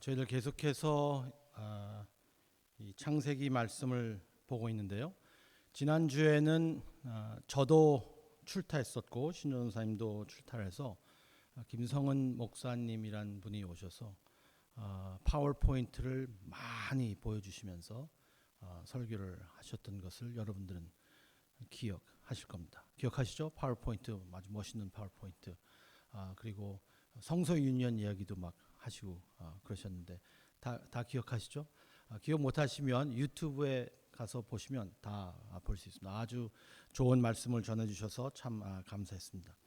저희들 계속해서 이 창세기 말씀을 보고 있는데요. 지난주에는 저도 출타했었고 신전사님도 출타해서 김성은 목사님이란 분이 오셔서 파워포인트를 많이 보여주시면서 설교를 하셨던 것을 여러분들은 기억하실 겁니다. 기억하시죠? 파워포인트 아주 멋있는 파워포인트. 그리고 성서 유니언 이야기도 막 하시고 그러셨는데 다 기억하시죠? 기억 못하시면 유튜브에 가서 보시면 다 볼 수 있습니다. 아주 좋은 말씀을 전해주셔서 참 감사했습니다.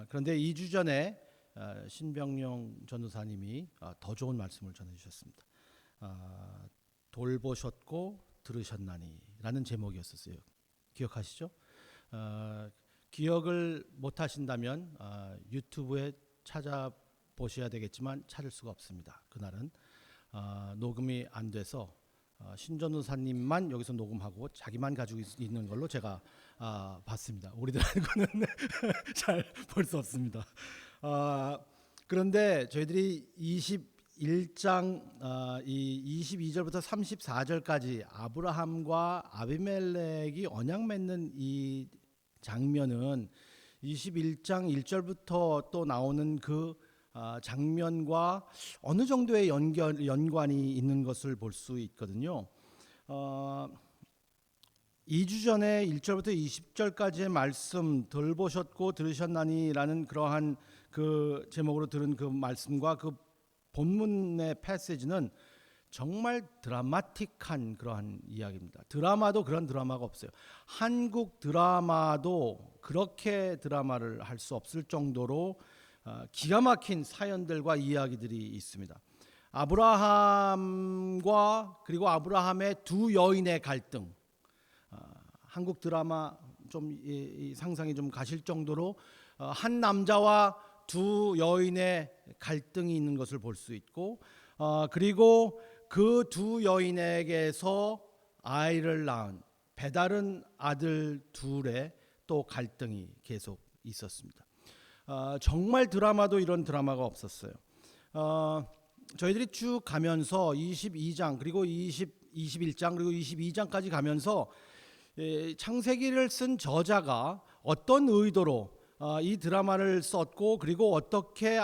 그런데 2주 전에 신병용 전도사님이 더 좋은 말씀을 전해주셨습니다. 돌보셨고 들으셨나니 라는 제목이었었어요. 기억하시죠? 기억을 못하신다면 유튜브에 찾아보셔야 되겠지만 찾을 수가 없습니다. 그날은 녹음이 안 돼서 신전도사님만 여기서 녹음하고 자기만 가지고 있는 걸로 제가 봤습니다. 우리들하고는 잘 볼 수 없습니다. 그런데 저희들이 21장 이 22절부터 34절까지 아브라함과 아비멜렉이 언약 맺는 이 장면은 21장 1절부터 또 나오는 그 장면과 어느 정도의 연관이 있는 것을 볼 수 있거든요. 2주 전에 1절부터 20절까지의 말씀 돌보셨고 들으셨나니라는 그러한 그 제목으로 들은 그 말씀과 그 본문의 패시지는 정말 드라마틱한 그러한 이야기입니다. 드라마도 그런 드라마가 없어요. 한국 드라마도 그렇게 드라마를 할 수 없을 정도로 기가 막힌 사연들과 이야기들이 있습니다. 아브라함과 그리고 아브라함의 두 여인의 갈등. 한국 드라마 좀 상상이 좀 가실 정도로 한 남자와 두 여인의 갈등이 있는 것을 볼 수 있고, 그리고 그 두 여인에게서 아이를 낳은 배다른 아들 둘의 또 갈등이 계속 있었습니다. 정말 드라마도 이런 드라마가 없었어요. 저희들이 쭉 가면서 22장 그리고 21장 그리고 22장까지 가면서 창세기를 쓴 저자가 어떤 의도로 이 드라마를 썼고 그리고 어떻게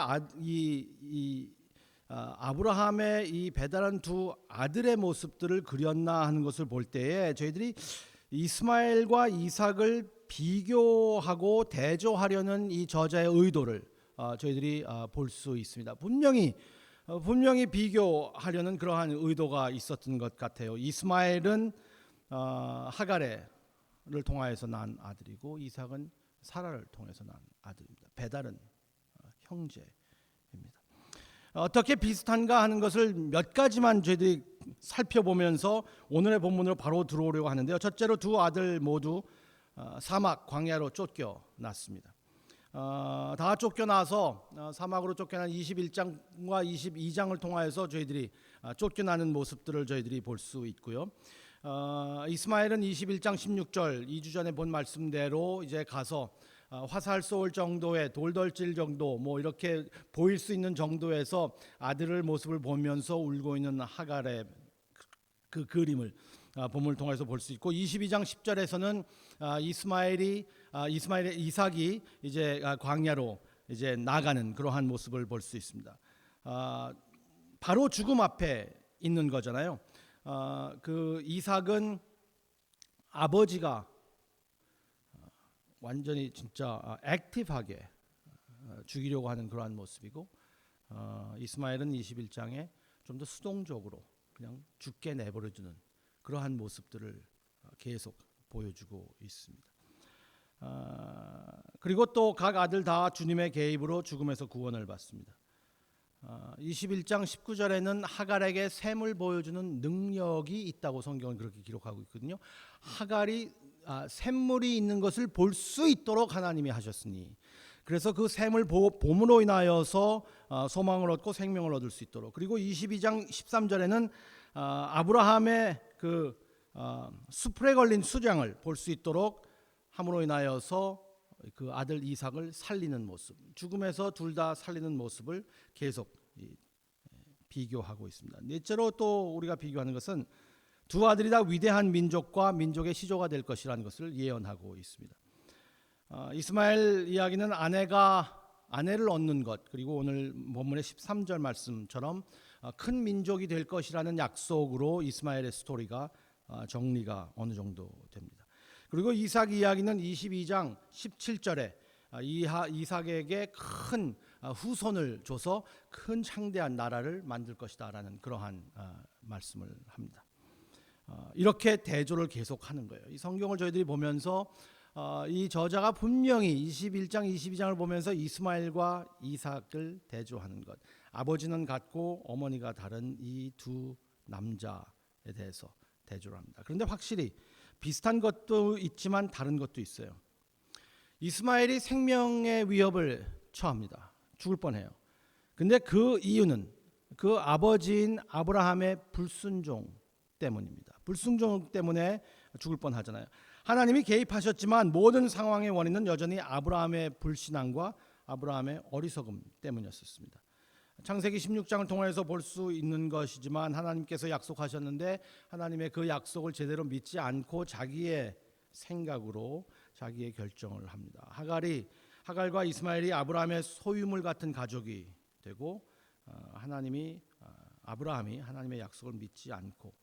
아브라함의 이 배달한 두 아들의 모습들을 그렸나 하는 것을 볼 때에 저희들이 이스마엘과 이삭을 비교하고 대조하려는 이 저자의 의도를 저희들이 볼 수 있습니다. 분명히 비교하려는 그러한 의도가 있었던 것 같아요. 이스마엘은 하가레를 통하여서 낳은 아들이고 이삭은 사라를 통해서 낳은 아들입니다. 배달은 형제입니다. 어떻게 비슷한가 하는 것을 몇 가지만 저희들이 살펴보면서 오늘의 본문으로 바로 들어오려고 하는데요. 첫째로 두 아들 모두 사막 광야로 쫓겨났습니다. 다 쫓겨나서 사막으로 쫓겨난 21장과 22장을 통하여서 저희들이 쫓겨나는 모습들을 저희들이 볼 수 있고요. 이스마엘은 21장 16절 2주 전에 본 말씀대로 이제 가서 화살 쏠 정도의 돌덜질 정도 뭐 이렇게 보일 수 있는 정도에서 아들의 모습을 보면서 울고 있는 하갈의 그 그림을 본문을 통해서 볼 수 있고 22장 10절에서는 이삭이 이제 광야로 이제 나가는 그러한 모습을 볼 수 있습니다. 바로 죽음 앞에 있는 거잖아요. 그 이삭은 아버지가 완전히 진짜 액티브하게 죽이려고 하는 그러한 모습이고 이스마엘은 21장에 좀 더 수동적으로 그냥 죽게 내버려두는 그러한 모습들을 계속 보여주고 있습니다. 그리고 또 각 아들 다 주님의 개입으로 죽음에서 구원을 받습니다. 21장 19절에는 하갈에게 샘을 보여주는 능력이 있다고 성경은 그렇게 기록하고 있거든요. 하갈이 샘물이 있는 것을 볼 수 있도록 하나님이 하셨으니 그래서 그 샘을 봄으로 인하여서 소망을 얻고 생명을 얻을 수 있도록 그리고 22장 13절에는 아브라함의 그 숲에 걸린 수장을 볼 수 있도록 함으로 인하여서 그 아들 이삭을 살리는 모습, 죽음에서 둘 다 살리는 모습을 계속 비교하고 있습니다. 넷째로 또 우리가 비교하는 것은 두 아들이 다 위대한 민족과 민족의 시조가 될 것이라는 것을 예언하고 있습니다. 이스마엘 이야기는 아내를 얻는 것, 그리고 오늘 본문의 13절 말씀처럼 큰 민족이 될 것이라는 약속으로 이스마엘의 스토리가 정리가 어느 정도 됩니다. 그리고 이삭 이야기는 22장 17절에 이삭에게 큰 후손을 줘서 큰 창대한 나라를 만들 것이다라는 그러한 말씀을 합니다. 이렇게 대조를 계속하는 거예요. 이 성경을 저희들이 보면서 이 저자가 분명히 21장 22장을 보면서 이스마엘과 이삭을 대조하는 것, 아버지는 같고 어머니가 다른 이 두 남자에 대해서 대조를 합니다. 그런데 확실히 비슷한 것도 있지만 다른 것도 있어요. 이스마엘이 생명의 위협을 처합니다. 죽을 뻔해요. 근데 그 이유는 그 아버지인 아브라함의 불순종 때문입니다. 불순종 때문에 죽을 뻔하잖아요. 하나님이 개입하셨지만 모든 상황의 원인은 여전히 아브라함의 불신앙과 아브라함의 어리석음 때문이었습니다. 창세기 16장을 통해서 볼 수 있는 것이지만 하나님께서 약속하셨는데 하나님의 그 약속을 제대로 믿지 않고 자기의 생각으로 자기의 결정을 합니다. 하갈과 이스마엘이 아브라함의 소유물 같은 가족이 되고 아브라함이 하나님의 약속을 믿지 않고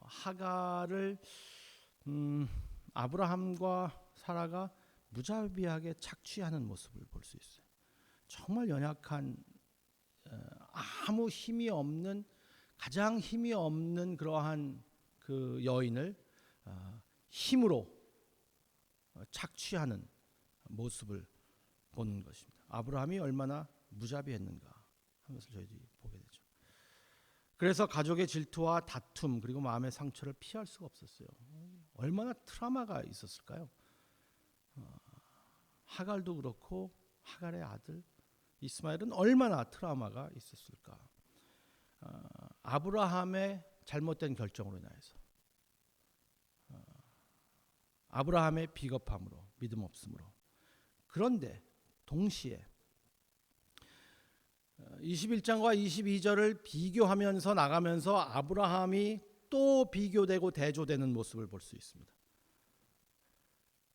하갈을 아브라함과 사라가 무자비하게 착취하는 모습을 볼 수 있어요. 정말 연약한 아무 힘이 없는 가장 힘이 없는 그러한 그 여인을 힘으로 착취하는 모습을 보는 것입니다. 아브라함이 얼마나 무자비했는가 하는 것을 저희들이 보게 되죠. 그래서 가족의 질투와 다툼 그리고 마음의 상처를 피할 수가 없었어요. 얼마나 트라우마가 있었을까요? 하갈도 그렇고 하갈의 아들 이스마엘은 얼마나 트라우마가 있었을까? 아브라함의 잘못된 결정으로 인해서 아브라함의 비겁함으로 믿음 없음으로. 그런데 동시에 21장과 22절을 비교하면서 나가면서 아브라함이 또 비교되고 대조되는 모습을 볼 수 있습니다.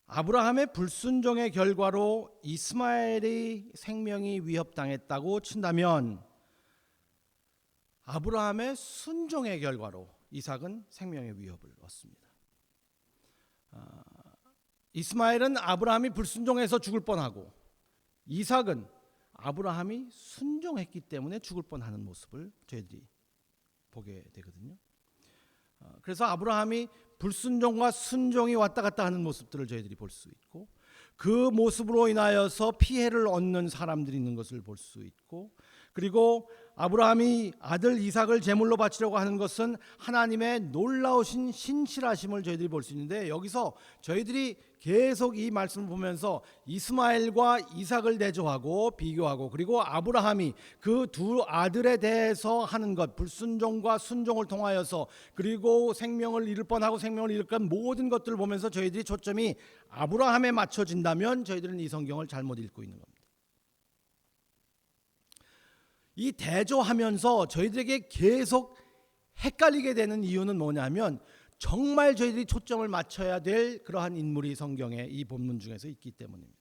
아브라함의 불순종의 결과로 이스마엘의 생명이 위협당했다고 친다면 아브라함의 순종의 결과로 이삭은 생명의 위협을 얻습니다. 이스마엘은 아브라함이 불순종해서 죽을 뻔하고 이삭은 아브라함이 순종했기 때문에 죽을 뻔하는 모습을 저희들이 보게 되거든요. 그래서 아브라함이 불순종과 순종이 왔다 갔다 하는 모습들을 저희들이 볼 수 있고 그 모습으로 인하여서 피해를 얻는 사람들이 있는 것을 볼 수 있고 그리고 아브라함이 아들 이삭을 제물로 바치려고 하는 것은 하나님의 놀라우신 신실하심을 저희들이 볼 수 있는데 여기서 저희들이 계속 이 말씀을 보면서 이스마엘과 이삭을 대조하고 비교하고 그리고 아브라함이 그 두 아들에 대해서 하는 것 불순종과 순종을 통하여서 그리고 생명을 잃을 뻔하고 생명을 잃을 뻔한 모든 것들을 보면서 저희들이 초점이 아브라함에 맞춰진다면 저희들은 이 성경을 잘못 읽고 있는 겁니다. 이 대조하면서 저희들에게 계속 헷갈리게 되는 이유는 뭐냐면 정말 저희들이 초점을 맞춰야 될 그러한 인물이 성경에 이 본문 중에서 있기 때문입니다.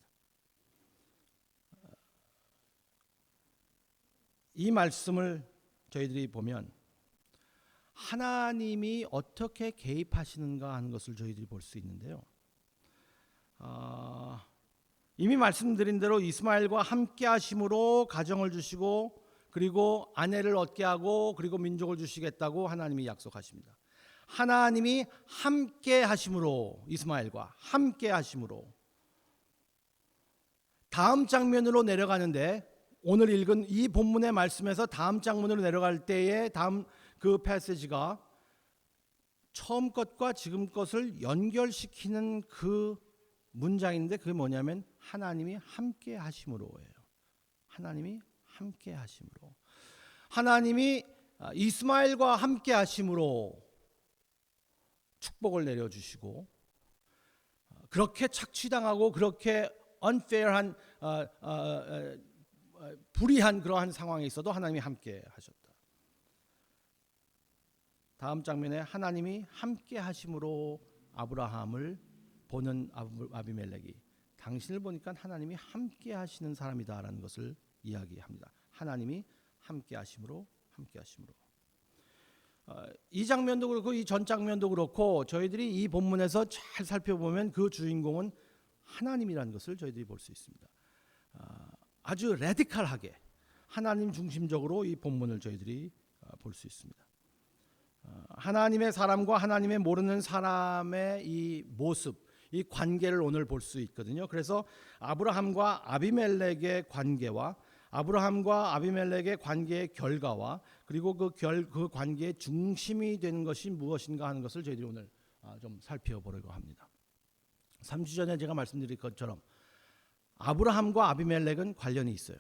이 말씀을 저희들이 보면 하나님이 어떻게 개입하시는가 하는 것을 저희들이 볼 수 있는데요. 이미 말씀드린 대로 이스마엘과 함께 하심으로 가정을 주시고 그리고 아내를 얻게 하고 그리고 민족을 주시겠다고 하나님이 약속하십니다. 하나님이 함께 하심으로 이스마엘과 함께 하심으로 다음 장면으로 내려가는데 오늘 읽은 이 본문의 말씀에서 다음 장면으로 내려갈 때에 다음 그 패시지가 처음 것과 지금 것을 연결시키는 그 문장인데 그게 뭐냐면 하나님이 함께 하심으로예요. 하나님이 함께 하심으로 하나님이 이스마엘과 함께 하심으로 축복을 내려주시고 그렇게 착취당하고 그렇게 unfair한 불의한 그러한 상황에 있어도 하나님이 함께 하셨다. 다음 장면에 하나님이 함께 하심으로 아브라함을 보는 아비멜렉이 당신을 보니까 하나님이 함께 하시는 사람이다라는 것을 이야기합니다. 하나님이 함께 하심으로. 이 장면도 그렇고 이 전 장면도 그렇고 저희들이 이 본문에서 잘 살펴보면 그 주인공은 하나님이라는 것을 저희들이 볼 수 있습니다. 아주 레디컬하게 하나님 중심적으로 이 본문을 저희들이 볼 수 있습니다. 하나님의 사람과 하나님의 모르는 사람의 이 모습, 이 관계를 오늘 볼 수 있거든요. 그래서 아브라함과 아비멜렉의 관계와 아브라함과 아비멜렉의 관계의 결과와 그리고 그 관계의 중심이 되는 것이 무엇인가 하는 것을 저희들이 오늘 좀 살펴보려고 합니다. 3주 전에 제가 말씀드린 것처럼 아브라함과 아비멜렉은 관련이 있어요.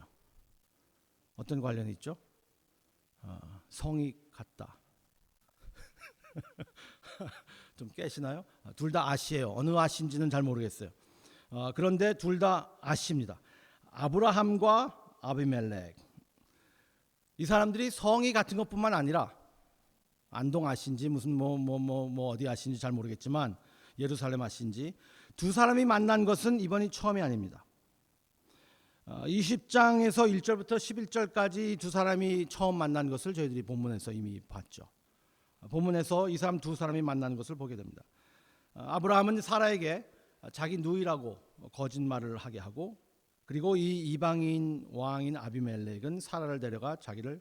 어떤 관련이 있죠? 성이 같다. 좀 깨시나요? 둘 다 아시예요. 어느 아시인지는 잘 모르겠어요. 그런데 둘 다 아시입니다. 아브라함과 아비멜렉. 이 사람들이 성이 같은 것뿐만 아니라 안동 아시인지 무슨 뭐 어디 아시인지 잘 모르겠지만 예루살렘 아시인지 두 사람이 만난 것은 이번이 처음이 아닙니다. 20장에서 1절부터 11절까지 두 사람이 처음 만난 것을 저희들이 본문에서 이미 봤죠. 본문에서 이 사람 두 사람이 만나는 것을 보게 됩니다. 아브라함은 사라에게 자기 누이라고 거짓말을 하게 하고 그리고 이 이방인 왕인 아비멜렉은 사라를 데려가 자기를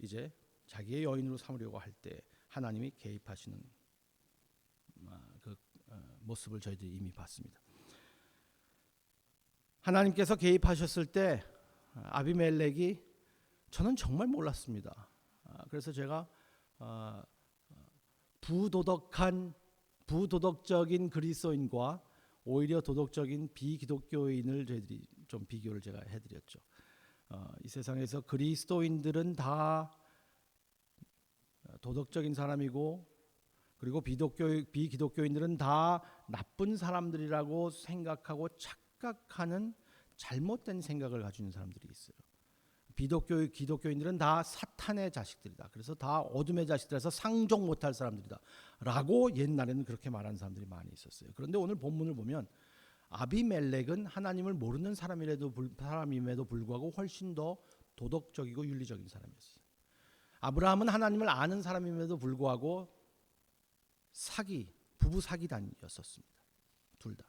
이제 자기의 여인으로 삼으려고 할 때 하나님이 개입하시는 그 모습을 저희들이 이미 봤습니다. 하나님께서 개입하셨을 때 아비멜렉이 저는 정말 몰랐습니다. 그래서 제가 부도덕적인 그리스도인과 오히려 도덕적인 비기독교인을 저희들이 좀 비교를 제가 해드렸죠. 이 세상에서 그리스도인들은 다 도덕적인 사람이고 그리고 비기독교인들은 다 나쁜 사람들이라고 생각하고 착각하는 잘못된 생각을 가지고 있는 사람들이 있어요. 기독교인들은 다 사탄의 자식들이다. 그래서 다 어둠의 자식들에서 상종 못할 사람들이다 라고 옛날에는 그렇게 말하는 사람들이 많이 있었어요. 그런데 오늘 본문을 보면 아비멜렉은 하나님을 모르는 사람임에도 불구하고 훨씬 더 도덕적이고 윤리적인 사람이었어요. 아브라함은 하나님을 아는 사람임에도 불구하고 부부 사기단이었습니다. 둘 다.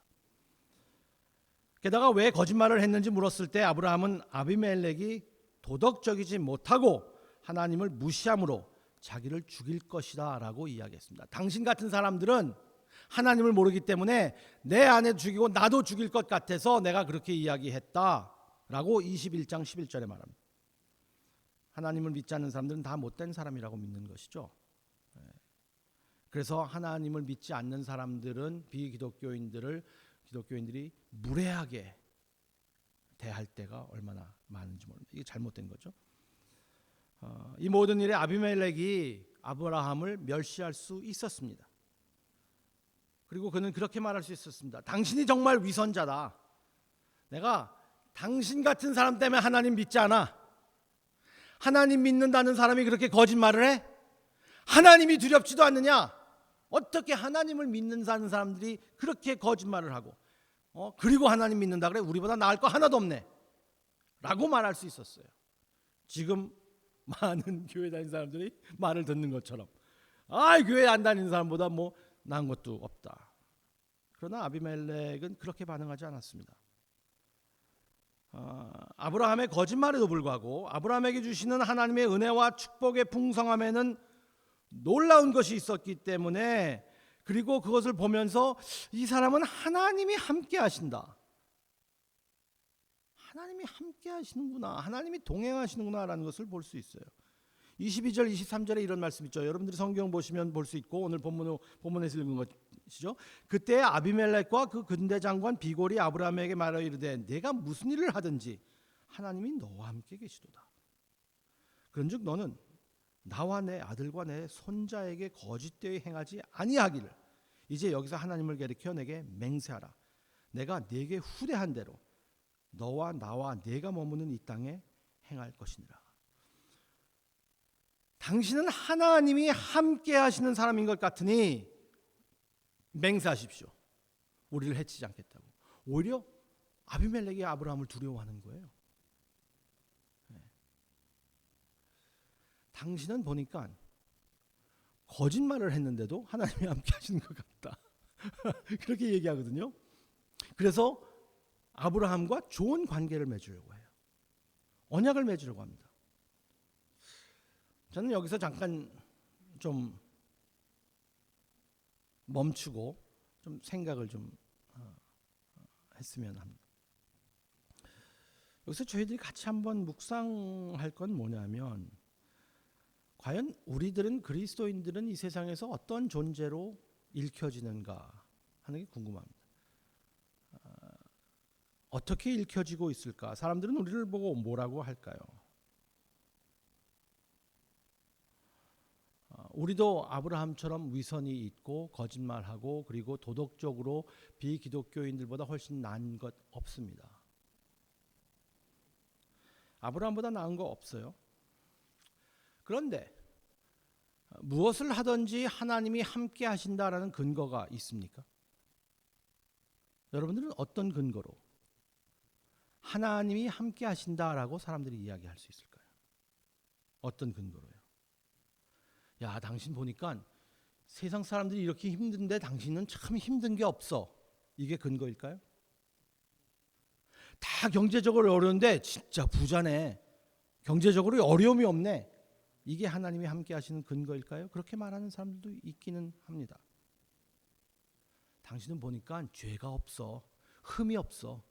게다가 왜 거짓말을 했는지 물었을 때 아브라함은 아비멜렉이 도덕적이지 못하고 하나님을 무시함으로 자기를 죽일 것이다 라고 이야기했습니다. 당신 같은 사람들은 하나님을 모르기 때문에 내 아내 죽이고 나도 죽일 것 같아서 내가 그렇게 이야기했다 라고 21장 11절에 말합니다. 하나님을 믿지 않는 사람들은 다 못된 사람이라고 믿는 것이죠. 그래서 하나님을 믿지 않는 사람들은 기독교인들이 무례하게 대할 때가 얼마나 많은지 모릅니다. 이게 잘못된 거죠. 이 모든 일에 아비멜렉이 아브라함을 멸시할 수 있었습니다. 그리고 그는 그렇게 말할 수 있었습니다. 당신이 정말 위선자다. 내가 당신 같은 사람 때문에 하나님 믿지 않아. 하나님 믿는다는 사람이 그렇게 거짓말을 해? 하나님이 두렵지도 않느냐? 어떻게 하나님을 믿는 사람들이 그렇게 거짓말을 하고 그리고 하나님 믿는다 그래? 우리보다 나을 거 하나도 없네 라고 말할 수 있었어요. 지금 많은 교회 다니는 사람들이 말을 듣는 것처럼 교회 안 다니는 사람보다 뭐 나은 것도 없다. 그러나 아비멜렉은 그렇게 반응하지 않았습니다. 아브라함의 거짓말에도 불구하고 아브라함에게 주시는 하나님의 은혜와 축복의 풍성함에는 놀라운 것이 있었기 때문에 그리고 그것을 보면서 이 사람은 하나님이 함께 하신다. 하나님이 함께 하시는구나. 하나님이 동행하시는구나 라는 것을 볼 수 있어요. 22절 23절에 이런 말씀 있죠. 여러분들이 성경 보시면 볼 수 있고 오늘 본문에서 읽은 것이죠. 그때 아비멜렉과 그 군대 장관 비골이 아브라함에게 말하여 이르되 내가 무슨 일을 하든지 하나님이 너와 함께 계시도다. 그런즉 너는 나와 내 아들과 내 손자에게 거짓되이 행하지 아니하기를 이제 여기서 하나님을 가리켜 내게 맹세하라. 내가 네게 후대한 대로 너와 나와 네가 머무는 이 땅에 행할 것이니라. 당신은 하나님이 함께 하시는 사람인 것 같으니 맹세하십시오. 우리를 해치지 않겠다고. 오히려 아비멜렉이 아브라함을 두려워하는 거예요. 당신은 보니까 거짓말을 했는데도 하나님이 함께 하시는 것 같다. 그렇게 얘기하거든요. 그래서 아브라함과 좋은 관계를 맺으려고 해요. 언약을 맺으려고 합니다. 저는 여기서 잠깐 좀 멈추고 좀 생각을 좀 했으면 합니다. 여기서 저희들이 같이 한번 묵상할 건 뭐냐면, 과연 우리들은, 그리스도인들은 이 세상에서 어떤 존재로 읽혀지는가 하는 게 궁금합니다. 어떻게 읽혀지고 있을까? 사람들은 우리를 보고 뭐라고 할까요? 우리도 아브라함처럼 위선이 있고 거짓말하고 그리고 도덕적으로 비기독교인들보다 훨씬 나은 것 없습니다. 아브라함보다 나은 거 없어요. 그런데 무엇을 하든지 하나님이 함께 하신다라는 근거가 있습니까? 여러분들은 어떤 근거로 하나님이 함께 하신다라고 사람들이 이야기할 수 있을까요? 어떤 근거로요? 야, 당신 보니까 세상 사람들이 이렇게 힘든데 당신은 참 힘든 게 없어. 이게 근거일까요? 다 경제적으로 어려운데 진짜 부자네. 경제적으로 어려움이 없네. 이게 하나님이 함께 하시는 근거일까요? 그렇게 말하는 사람들도 있기는 합니다. 당신은 보니까 죄가 없어. 흠이 없어.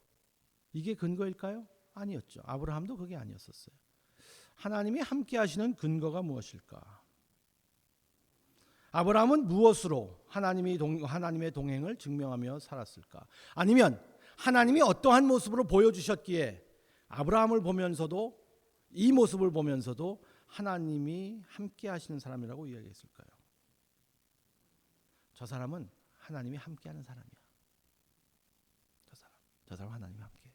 이게 근거일까요? 아니었죠. 아브라함도 그게 아니었었어요. 하나님이 함께 하시는 근거가 무엇일까? 아브라함은 무엇으로 하나님의 동행을 증명하며 살았을까? 아니면 하나님이 어떠한 모습으로 보여주셨기에 아브라함을 보면서도, 이 모습을 보면서도 하나님이 함께 하시는 사람이라고 이야기했을까요? 저 사람은 하나님이 함께 하는 사람이야. 저 사람 하나님이 함께.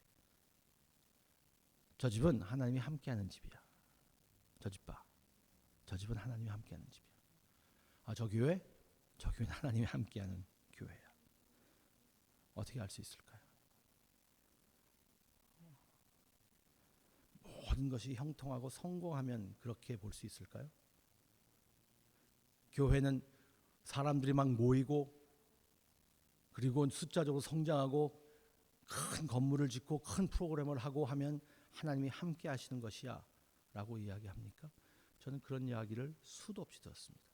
저 집은 하나님이 함께 하는 집이야. 저 집 봐. 저 집은 하나님이 함께 하는 집이야. 저 교회는 하나님이 함께하는 교회야. 어떻게 알 수 있을까요? 모든 것이 형통하고 성공하면 그렇게 볼 수 있을까요? 교회는 사람들이 막 모이고 그리고 숫자적으로 성장하고 큰 건물을 짓고 큰 프로그램을 하고 하면 하나님이 함께 하시는 것이야 라고 이야기합니까? 저는 그런 이야기를 수도 없이 들었습니다.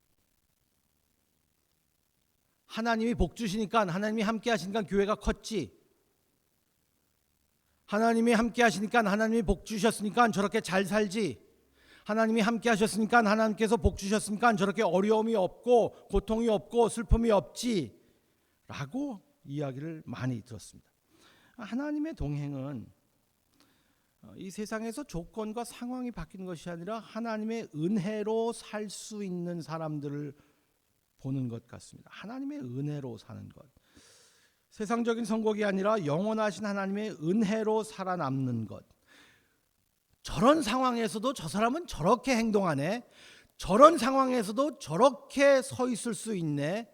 하나님이 복 주시니까, 하나님이 함께 하시니까 교회가 컸지. 하나님이 함께 하시니까, 하나님이 복 주셨으니까 저렇게 잘 살지. 하나님이 함께 하셨으니까, 하나님께서 복 주셨으니까 저렇게 어려움이 없고 고통이 없고 슬픔이 없지 라고 이야기를 많이 들었습니다. 하나님의 동행은 이 세상에서 조건과 상황이 바뀌는 것이 아니라 하나님의 은혜로 살 수 있는 사람들을 보는 것 같습니다. 하나님의 은혜로 사는 것. 세상적인 선곡이 아니라 영원하신 하나님의 은혜로 살아남는 것. 저런 상황에서도 저 사람은 저렇게 행동하네. 저런 상황에서도 저렇게 서 있을 수 있네.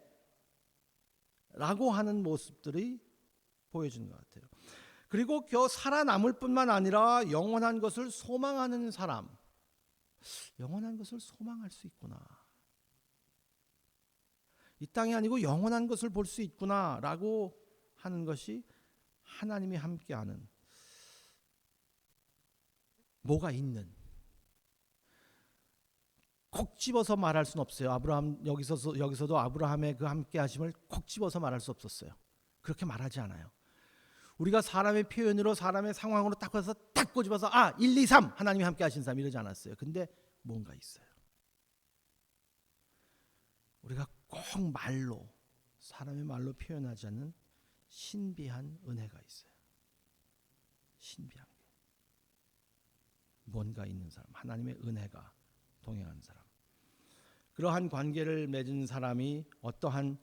라고 하는 모습들이 보여지는 것 같아요. 그리고 살아남을 뿐만 아니라 영원한 것을 소망하는 사람. 영원한 것을 소망할 수 있구나. 이 땅이 아니고 영원한 것을 볼 수 있구나라고 하는 것이 하나님이 함께하는, 뭐가 있는, 콕 집어서 말할 수는 없어요. 아브라함 여기서도 아브라함의 그 함께하심을 콕 집어서 말할 수 없었어요. 그렇게 말하지 않아요. 우리가 사람의 표현으로, 사람의 상황으로 딱 해서 딱 꼬집어서 1, 2, 3 하나님이 함께하신 사람 이러지 않았어요. 근데 뭔가 있어요. 우리가 꼭 말로, 사람의 말로 표현하지 않는 신비한 은혜가 있어요. 신비한 게. 뭔가 있는 사람, 하나님의 은혜가 동행하는 사람. 그러한 관계를 맺은 사람이 어떠한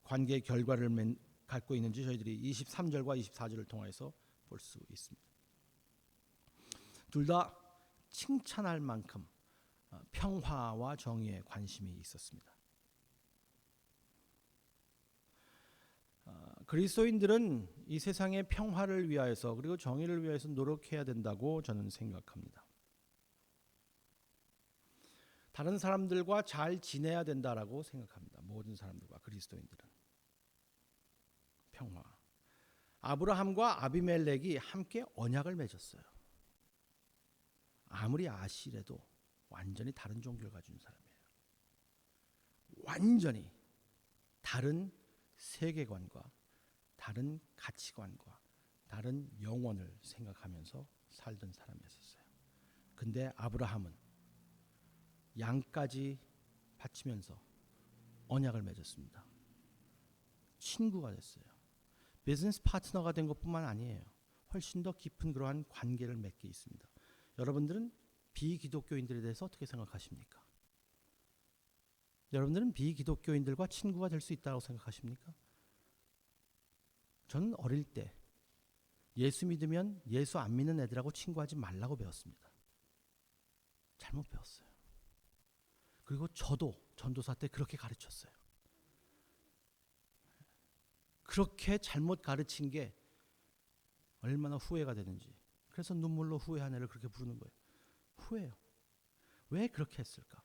관계의 결과를 갖고 있는지 저희들이 23절과 24절을 통해서 볼 수 있습니다. 둘 다 칭찬할 만큼 평화와 정의에 관심이 있었습니다. 그리스도인들은 이 세상의 평화를 위하여서 그리고 정의를 위하여서 노력해야 된다고 저는 생각합니다. 다른 사람들과 잘 지내야 된다라고 생각합니다. 모든 사람들과 그리스도인들은. 평화. 아브라함과 아비멜렉이 함께 언약을 맺었어요. 아무리 아시래도 완전히 다른 종교를 가진 사람이에요. 완전히 다른 세계관과 다른 가치관과 다른 영혼을 생각하면서 살던 사람이었어요. 근데 아브라함은 양까지 바치면서 언약을 맺었습니다. 친구가 됐어요. 비즈니스 파트너가 된 것뿐만 아니에요. 훨씬 더 깊은 그러한 관계를 맺게 있습니다. 여러분들은 비기독교인들에 대해서 어떻게 생각하십니까? 여러분들은 비기독교인들과 친구가 될 수 있다고 생각하십니까? 저는 어릴 때 예수 믿으면 예수 안 믿는 애들하고 친구하지 말라고 배웠습니다. 잘못 배웠어요. 그리고 저도 전도사 때 그렇게 가르쳤어요. 그렇게 잘못 가르친 게 얼마나 후회가 되는지. 그래서 눈물로 후회한 애를 그렇게 부르는 거예요. 후회요. 왜 그렇게 했을까?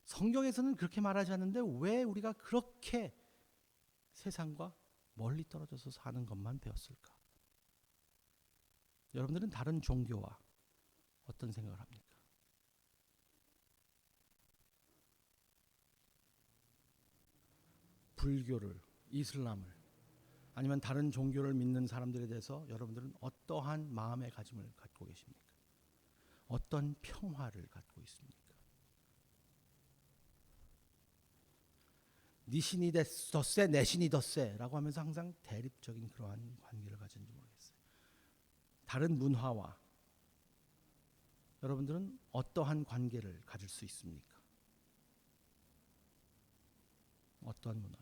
성경에서는 그렇게 말하지 않는데 왜 우리가 그렇게 세상과 멀리 떨어져서 사는 것만 배웠을까? 여러분들은 다른 종교와 어떤 생각을 합니까? 불교를, 이슬람을 아니면 다른 종교를 믿는 사람들에 대해서 여러분들은 어떠한 마음의 가짐을 갖고 계십니까? 어떤 평화를 갖고 있습니까? 네 신이 덧세 내 신이 덧세라고 하면서 항상 대립적인 그러한 관계를 가지는지 모르겠어요. 다른 문화와 여러분들은 어떠한 관계를 가질 수 있습니까? 어떠한 문화?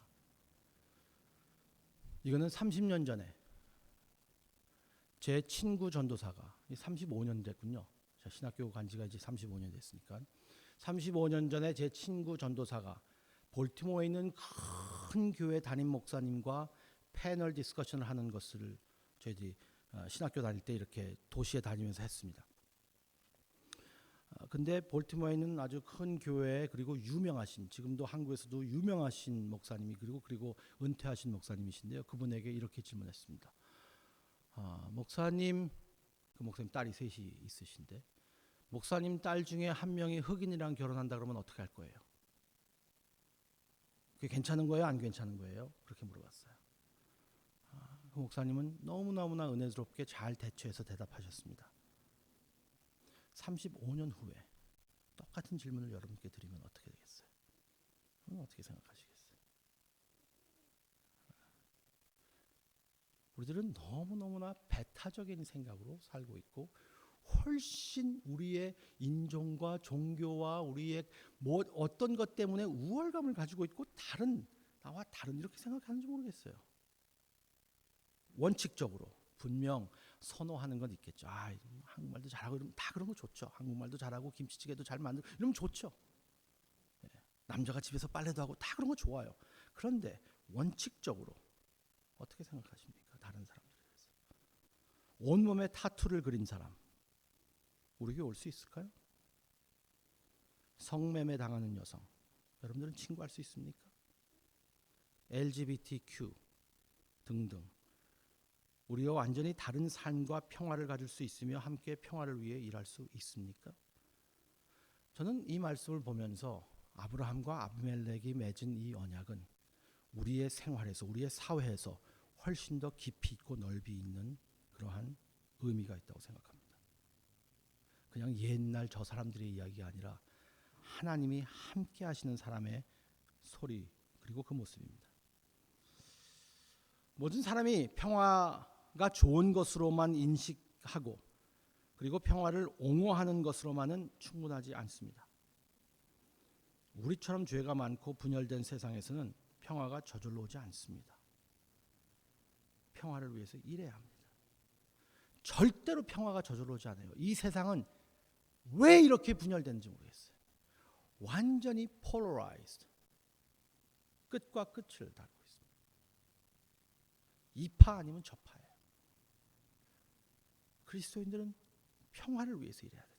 이거는 30년 전에 제 친구 전도사가 35년 됐군요. 제가 신학교 간 지가 이제 35년 됐으니까 35년 전에 제 친구 전도사가 볼티모어에 있는 큰 교회 담임 목사님과 패널 디스커션을 하는 것을 저희들이 신학교 다닐 때 이렇게 도시에 다니면서 했습니다. 근데 볼티모어에 있는 아주 큰 교회 그리고 유명하신 지금도 한국에서도 유명하신 목사님이 그리고 은퇴하신 목사님이신데요. 그분에게 이렇게 질문했습니다. 목사님, 그 목사님 딸이 셋이 있으신데 목사님 딸 중에 한 명이 흑인이랑 결혼한다 그러면 어떻게 할 거예요? 그게 괜찮은 거예요? 안 괜찮은 거예요? 그렇게 물어봤어요. 그 목사님은 너무너무나 은혜스럽게 잘 대처해서 대답하셨습니다. 35년 후에 똑같은 질문을 여러분께 드리면 어떻게 되겠어요? 어떻게 생각하시겠어요? 우리들은 너무너무나 배타적인 생각으로 살고 있고 훨씬 우리의 인종과 종교와 우리의 어떤 것 때문에 우월감을 가지고 있고 나와 다른 이렇게 생각하는지 모르겠어요. 원칙적으로 분명 선호하는 건 있겠죠. 한국말도 잘하고 이러면 다 그런 거 좋죠. 한국말도 잘하고 김치찌개도 잘 만들고 이러면 좋죠. 남자가 집에서 빨래도 하고 다 그런 거 좋아요. 그런데 원칙적으로 어떻게 생각하십니까? 다른 사람들에 대해서. 온몸에 타투를 그린 사람 우리 교회 올 수 있을까요? 성매매 당하는 여성 여러분들은 친구할 수 있습니까? LGBTQ 등등 우리와 완전히 다른 삶과 평화를 가질 수 있으며 함께 평화를 위해 일할 수 있습니까? 저는 이 말씀을 보면서 아브라함과 아비멜렉이 맺은 이 언약은 우리의 생활에서 우리의 사회에서 훨씬 더 깊이 있고 넓이 있는 그러한 의미가 있다고 생각합니다. 그냥 옛날 저 사람들의 이야기가 아니라 하나님이 함께 하시는 사람의 소리 그리고 그 모습입니다. 모든 사람이 평화가 좋은 것으로만 인식하고 그리고 평화를 옹호하는 것으로만은 충분하지 않습니다. 우리처럼 죄가 많고 분열된 세상에서는 평화가 저절로 오지 않습니다. 평화를 위해서 일해야 합니다. 절대로 평화가 저절로 오지 않아요. 이 세상은 왜 이렇게 분열되는지 모르겠어요. 완전히 polarized. 끝과 끝을 다루고 있습니다. 이파 아니면 저파예요. 그리스도인들은 평화를 위해서 일해야 되는데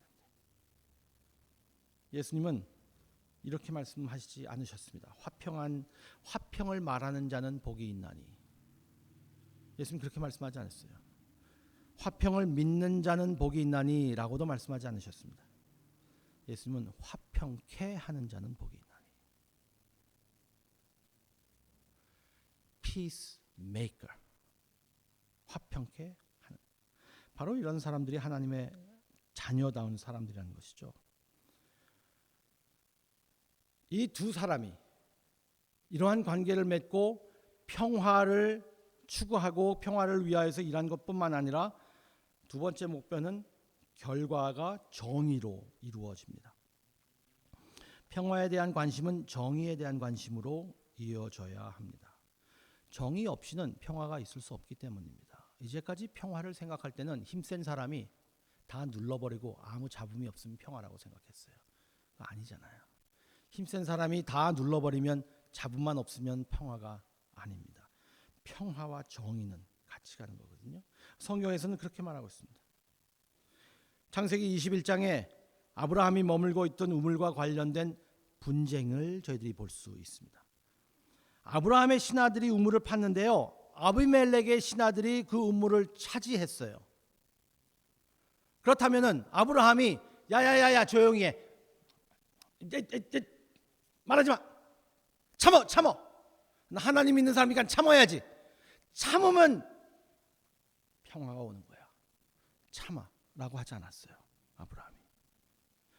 예수님은 이렇게 말씀하시지 않으셨습니다. 화평을 말하는 자는 복이 있나니. 예수님 그렇게 말씀하지 않았어요. 화평을 믿는 자는 복이 있나니 라고도 말씀하지 않으셨습니다. 예수님은 화평케 하는 자는 복이 있나니. Peacemaker. 화평케 하는. 바로 이런 사람들이 하나님의 자녀다운 사람들이라는 것이죠. 이 두 사람이 이러한 관계를 맺고 평화를 추구하고 평화를 위하여서 일한 것뿐만 아니라 두 번째 목표는 결과가 정의로 이루어집니다. 평화에 대한 관심은 정의에 대한 관심으로 이어져야 합니다. 정의 없이는 평화가 있을 수 없기 때문입니다. 이제까지 평화를 생각할 때는 힘센 사람이 다 눌러버리고 아무 잡음이 없으면 평화라고 생각했어요. 아니잖아요. 힘센 사람이 다 눌러버리면 잡음만 없으면 평화가 아닙니다. 평화와 정의는 같이 가는 거거든요. 성경에서는 그렇게 말하고 있습니다. 창세기 21장에 아브라함이 머물고 있던 우물과 관련된 분쟁을 저희들이 볼 수 있습니다. 아브라함의 신하들이 우물을 팠는데요. 아비멜렉의 신하들이 그 우물을 차지했어요. 그렇다면은 아브라함이 야야야야 조용히 해. 말하지 마. 참어. 하나님 믿는 사람이니까 참아야지. 참으면 평화가 오는 거야. 참아라고 하지 않았어요. 아브라함이.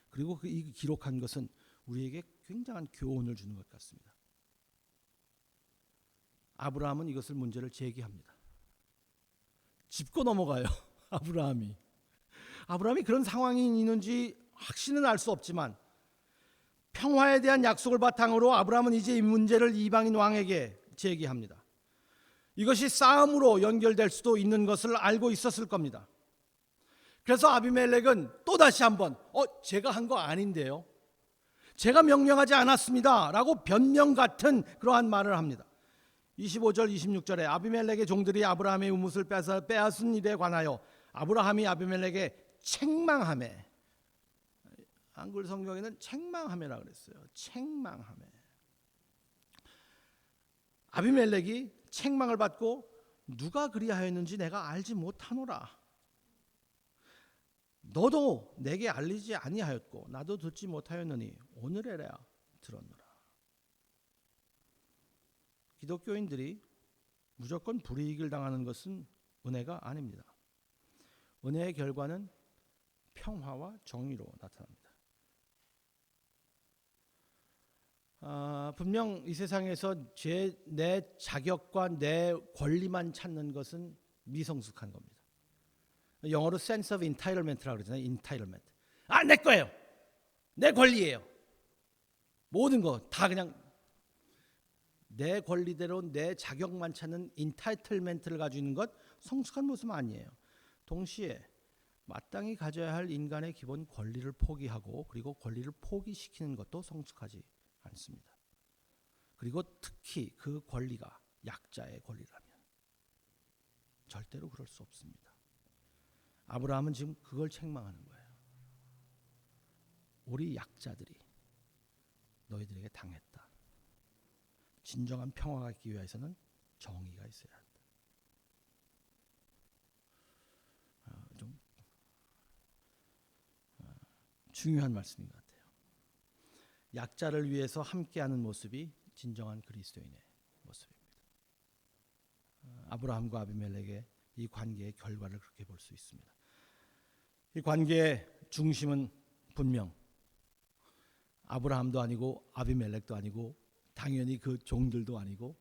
그리고 이 기록한 것은 우리에게 굉장한 교훈을 주는 것 같습니다. 아브라함은 이것을 문제를 제기합니다. 짚고 넘어가요. 아브라함이 그런 상황이 있는지 확신은 알 수 없지만 평화에 대한 약속을 바탕으로 아브라함은 이제 이 문제를 이방인 왕에게 제기합니다. 이것이 싸움으로 연결될 수도 있는 것을 알고 있었을 겁니다. 그래서 아비멜렉은 또다시 한번 제가 한 거 아닌데요. 제가 명령하지 않았습니다. 라고 변명 같은 그러한 말을 합니다. 25절 26절에 아비멜렉의 종들이 아브라함의 우뭇을 빼앗은 일에 관하여 아브라함이 아비멜렉에 책망하매. 한글 성경에는 책망하매라 그랬어요. 책망하매. 아비멜렉이 책망을 받고 누가 그리하였는지 내가 알지 못하노라. 너도 내게 알리지 아니하였고 나도 듣지 못하였느니 오늘에야 들었노라. 기독교인들이 무조건 불이익을 당하는 것은 은혜가 아닙니다. 은혜의 결과는 평화와 정의로 나타납니다. 분명 이 세상에서 내 자격과 내 권리만 찾는 것은 미성숙한 겁니다. 영어로 sense of entitlement라고 그러잖아요. entitlement. 내 거예요. 내 권리예요. 모든 거 다 그냥 내 권리대로 내 자격만 찾는 entitlement를 가지고 있는 것 성숙한 모습은 아니에요. 동시에 마땅히 가져야 할 인간의 기본 권리를 포기하고 그리고 권리를 포기시키는 것도 성숙하지 않습니다. 그리고 특히 그 권리가 약자의 권리라면 절대로 그럴 수 없습니다. 아브라함은 지금 그걸 책망하는 거예요. 우리 약자들이 너희들에게 당했다. 진정한 평화가 있기 위해서는 정의가 있어야 한다. 좀 중요한 말씀인 것 같아요. 약자를 위해서 함께하는 모습이 진정한 그리스도인의 모습입니다. 아브라함과 아비멜렉의 이 관계의 결과를 그렇게 볼 수 있습니다. 이 관계의 중심은 분명 아브라함도 아니고 아비멜렉도 아니고 당연히 그 종들도 아니고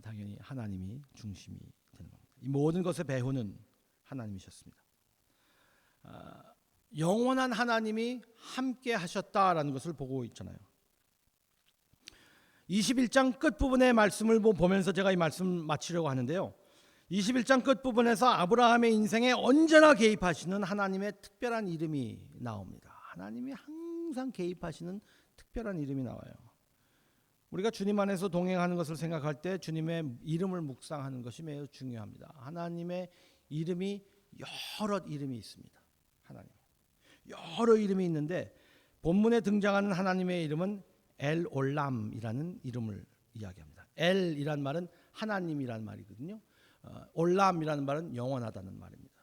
당연히 하나님이 중심이 되는 겁니다. 이 모든 것의 배후는 하나님이셨습니다. 영원한 하나님이 함께 하셨다라는 것을 보고 있잖아요. 21장 끝부분의 말씀을 보면서 제가 이 말씀 마치려고 하는데요. 21장 끝부분에서 아브라함의 인생에 언제나 개입하시는 하나님의 특별한 이름이 나옵니다. 하나님이 항상 개입하시는 특별한 이름이 나와요. 우리가 주님 안에서 동행하는 것을 생각할 때 주님의 이름을 묵상하는 것이 매우 중요합니다. 하나님의 이름이 여러 이름이 있습니다. 하나님 여러 이름이 있는데 본문에 등장하는 하나님의 이름은 엘 올람이라는 이름을 이야기합니다. 엘이란 말은 하나님이란 말이거든요. 올람이라는 말은 영원하다는 말입니다.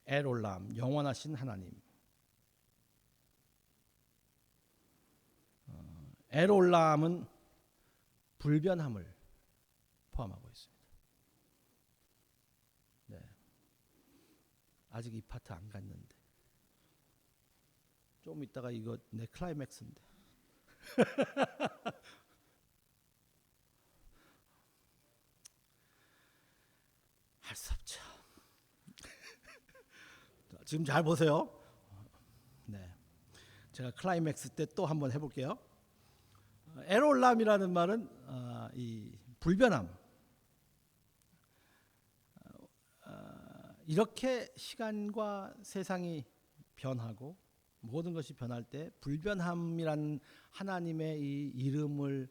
엘 올람, 영원하신 하나님. 엘 올람은 불변함을 포함하고 있습니다. 네. 아직 이 파트 안 갔는데 좀 이따가 이거 내 클라이맥스인데. 할 수 없죠. 지금 잘 보세요. 네, 제가 클라이맥스 때 또 한번 해볼게요. 에롤람이라는 말은 이 불변함. 이렇게 시간과 세상이 변하고 모든 것이 변할 때 불변함이란 하나님의 이 이름을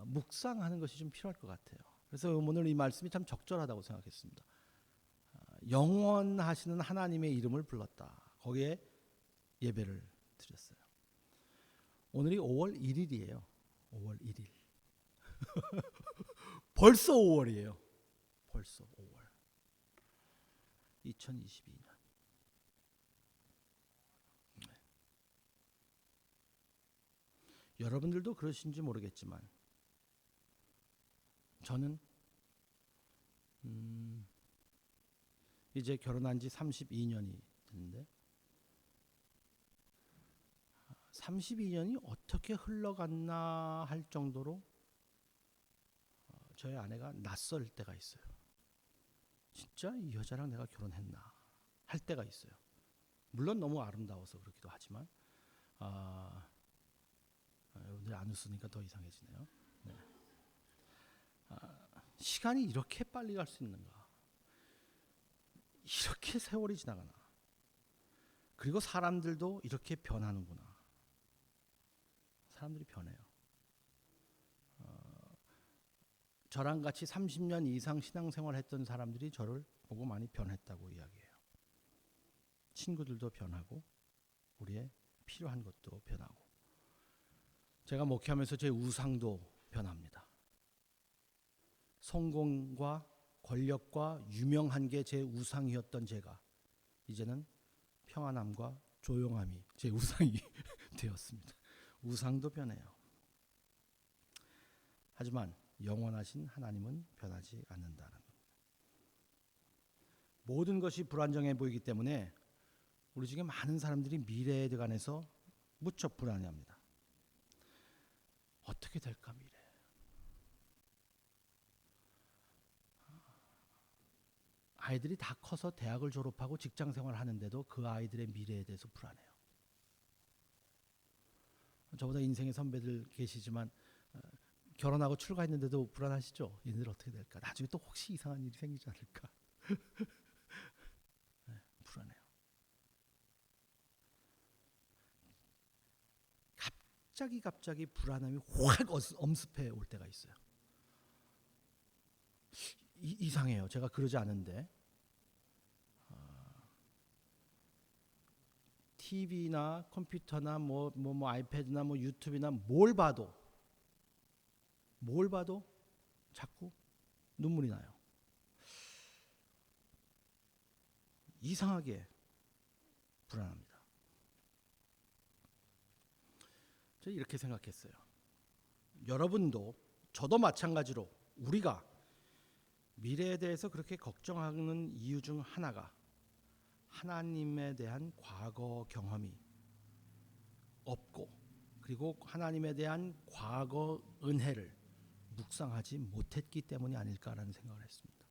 묵상하는 것이 좀 필요할 것 같아요. 그래서 오늘 이 말씀이 참 적절하다고 생각했습니다. 영원하시는 하나님의 이름을 불렀다. 거기에 예배를 드렸어요. 오늘이 5월 1일이에요. 5월 1일. 벌써 5월이에요. 벌써 5월. 2022년. 네. 여러분들도 그러신지 모르겠지만 저는 이제 결혼한 지 32년이 됐는데 32년이 어떻게 흘러갔나 할 정도로 저희 아내가 낯설 때가 있어요. 진짜 이 여자랑 내가 결혼했나 할 때가 있어요. 물론 너무 아름다워서 그렇기도 하지만 여러분들이 안 웃으니까 더 이상해지네요. 네. 시간이 이렇게 빨리 갈 수 있는가? 이렇게 세월이 지나가나? 그리고 사람들도 이렇게 변하는구나. 사람들이 변해요. 저랑 같이 30년 이상 신앙생활 했던 사람들이 저를 보고 많이 변했다고 이야기해요. 친구들도 변하고 우리의 필요한 것도 변하고 제가 목회하면서 제 우상도 변합니다. 성공과 권력과 유명한 게 제 우상이었던 제가 이제는 평안함과 조용함이 제 우상이 되었습니다. 우상도 변해요. 하지만 영원하신 하나님은 변하지 않는다는 겁니다. 모든 것이 불안정해 보이기 때문에 우리 중에 많은 사람들이 미래에 관해서 무척 불안해합니다. 어떻게 될까 미래? 아이들이 다 커서 대학을 졸업하고 직장 생활을 하는데도 그 아이들의 미래에 대해서 불안해요. 저보다 인생의 선배들 계시지만 결혼하고 출가했는데도 불안하시죠? 얘네들 어떻게 될까? 나중에 또 혹시 이상한 일이 생기지 않을까? 네, 불안해요. 갑자기 불안함이 확 엄습해 올 때가 있어요. 이상해요. 제가 그러지 않은데 TV나 컴퓨터나 뭐 아이패드나 뭐 유튜브나 뭘 봐도 자꾸 눈물이 나요. 이상하게 불안합니다. 저는 이렇게 생각했어요. 여러분도 저도 마찬가지로 우리가 미래에 대해서 그렇게 걱정하는 이유 중 하나가 하나님에 대한 과거 경험이 없고 그리고 하나님에 대한 과거 은혜를 묵상하지 못했기 때문이 아닐까라는 생각을 했습니다.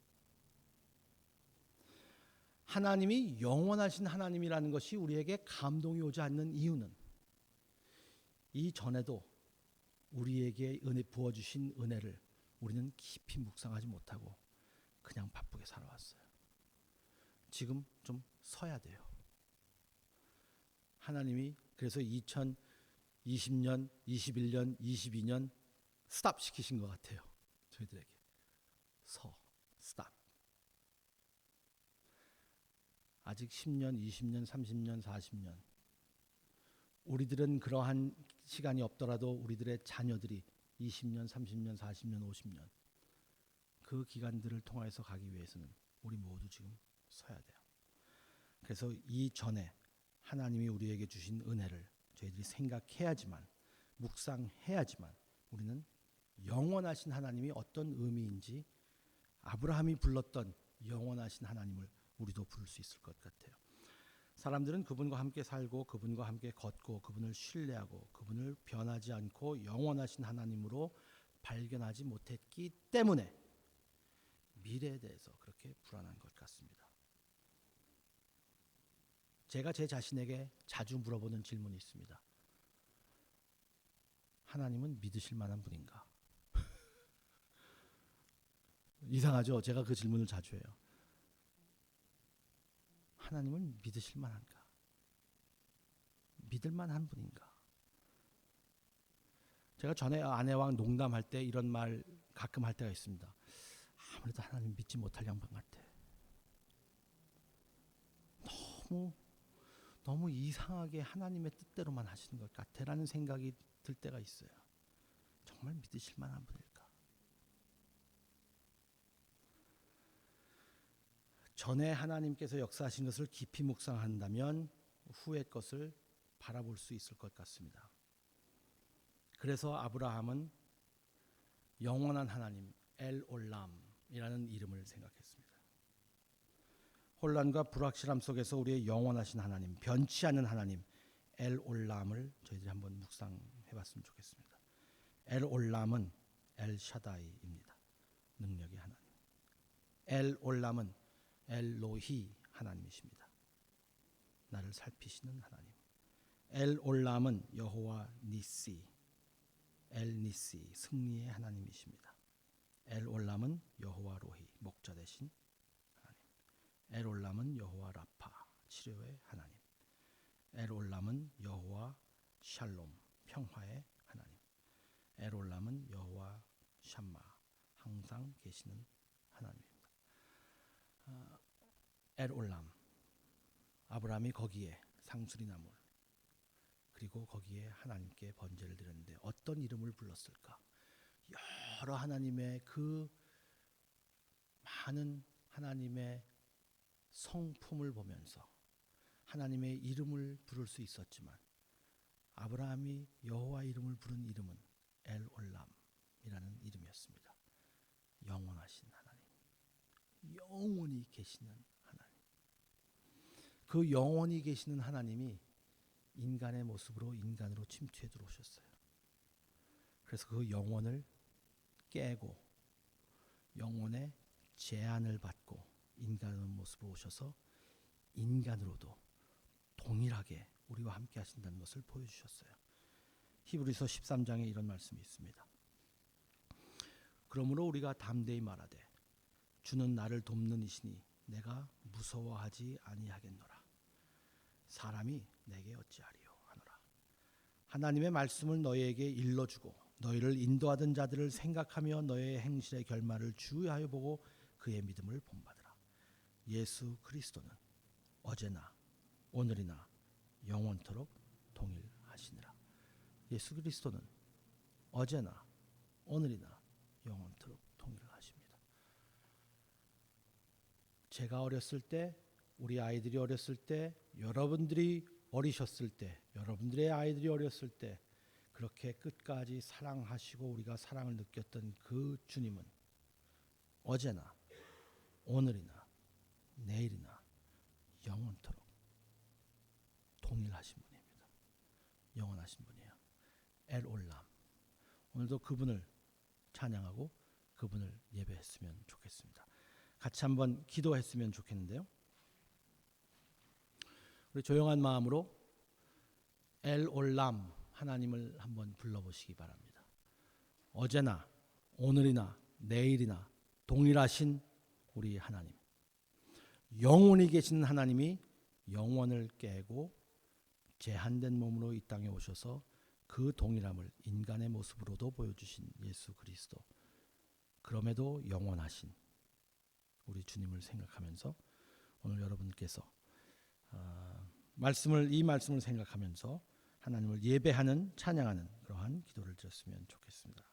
하나님이 영원하신 하나님이라는 것이 우리에게 감동이 오지 않는 이유는 이전에도 우리에게 은혜 부어주신 은혜를 우리는 깊이 묵상하지 못하고 그냥 바쁘게 살아왔어요. 지금 좀 서야 돼요. 하나님이 그래서 2020년, 21년, 22년 스탑 시키신 것 같아요. 저희들에게. 스탑. 아직 10년, 20년, 30년, 40년. 우리들은 그러한 시간이 없더라도 우리들의 자녀들이 20년, 30년, 40년, 50년 그 기간들을 통해서 가기 위해서는 우리 모두 지금 서야 돼요. 그래서 이전에 하나님이 우리에게 주신 은혜를 저희들이 생각해야지만, 묵상해야지만 우리는 영원하신 하나님이 어떤 의미인지, 아브라함이 불렀던 영원하신 하나님을 우리도 부를 수 있을 것 같아요. 사람들은 그분과 함께 살고 그분과 함께 걷고 그분을 신뢰하고 그분을 변하지 않고 영원하신 하나님으로 발견하지 못했기 때문에 미래에 대해서 그렇게 불안한 것 같습니다. 제가 제 자신에게 자주 물어보는 질문이 있습니다. 하나님은 믿으실 만한 분인가? 이상하죠? 제가 그 질문을 자주 해요. 하나님은 믿으실 만한가? 믿을 만한 분인가? 제가 전에 아내와 농담할 때 이런 말 가끔 할 때가 있습니다. 아무래도 하나님 믿지 못할 양반 같아. 너무 이상하게 하나님의 뜻대로만 하시는 것 같아라는 생각이 들 때가 있어요. 정말 믿으실 만한 분일까? 전에 하나님께서 역사하신 것을 깊이 묵상한다면 후의 것을 바라볼 수 있을 것 같습니다. 그래서 아브라함은 영원한 하나님 엘올람이라는 이름을 생각했습니다. 혼란과 불확실함 속에서 우리의 영원하신 하나님, 변치 않는 하나님 엘올람을 저희들이 한번 묵상해봤으면 좋겠습니다. 엘올람은 엘샤다이입니다. 능력의 하나님. 엘올람은 엘로히 하나님이십니다. 나를 살피시는 하나님. 엘올람은 여호와 니시, 엘니시 승리의 하나님이십니다. 엘올람은 여호와 로히 목자 되신 하나님. 엘올람은 여호와 라파 치료의 하나님. 엘올람은 여호와 샬롬 평화의 하나님. 엘올람은 여호와 샴마 항상 계시는 하나님입니다. 엘올람, 아브라함이 거기에 상수리나물 그리고 거기에 하나님께 번제를 드렸는데 어떤 이름을 불렀을까? 여러 하나님의 그 많은 하나님의 성품을 보면서 하나님의 이름을 부를 수 있었지만 아브라함이 여호와 이름을 부른 이름은 엘올람이라는 이름이었습니다. 영원하신 하나님, 영원히 계시는 하나님. 그 영원히 계시는 하나님이 인간의 모습으로 인간으로 침투해 들어오셨어요. 그래서 그 영원을 깨고 영원의 제한을 받고 인간의 모습으로 오셔서 인간으로도 동일하게 우리와 함께 하신다는 것을 보여주셨어요. 히브리서 13장에 이런 말씀이 있습니다. 그러므로 우리가 담대히 말하되 주는 나를 돕는 이시니 내가 무서워하지 아니하겠노라. 사람이 내게 어찌하리요 하노라. 하나님의 말씀을 너희에게 일러주고 너희를 인도하던 자들을 생각하며 너희의 행실의 결말을 주의하여 보고 그의 믿음을 본받으라. 예수 그리스도는 어제나 오늘이나 영원토록 동일하시니라. 예수 그리스도는 어제나 오늘이나 영원토록 동일하십니다. 제가 어렸을 때, 우리 아이들이 어렸을 때, 여러분들이 어리셨을 때, 여러분들의 아이들이 어렸을 때 그렇게 끝까지 사랑하시고 우리가 사랑을 느꼈던 그 주님은 어제나 오늘이나 내일이나 영원토록 동일하신 분입니다. 영원하신 분이에요. 엘올람. 오늘도 그분을 찬양하고 그분을 예배했으면 좋겠습니다. 같이 한번 기도했으면 좋겠는데요. 우리 조용한 마음으로 엘올람 하나님을 한번 불러보시기 바랍니다. 어제나 오늘이나 내일이나 동일하신 우리 하나님, 영원히 계시는 하나님이 영원을 깨고 제한된 몸으로 이 땅에 오셔서 그 동일함을 인간의 모습으로도 보여주신 예수 그리스도, 그럼에도 영원하신 우리 주님을 생각하면서 오늘 여러분께서 이 말씀을 생각하면서 하나님을 예배하는, 찬양하는 그러한 기도를 드렸으면 좋겠습니다.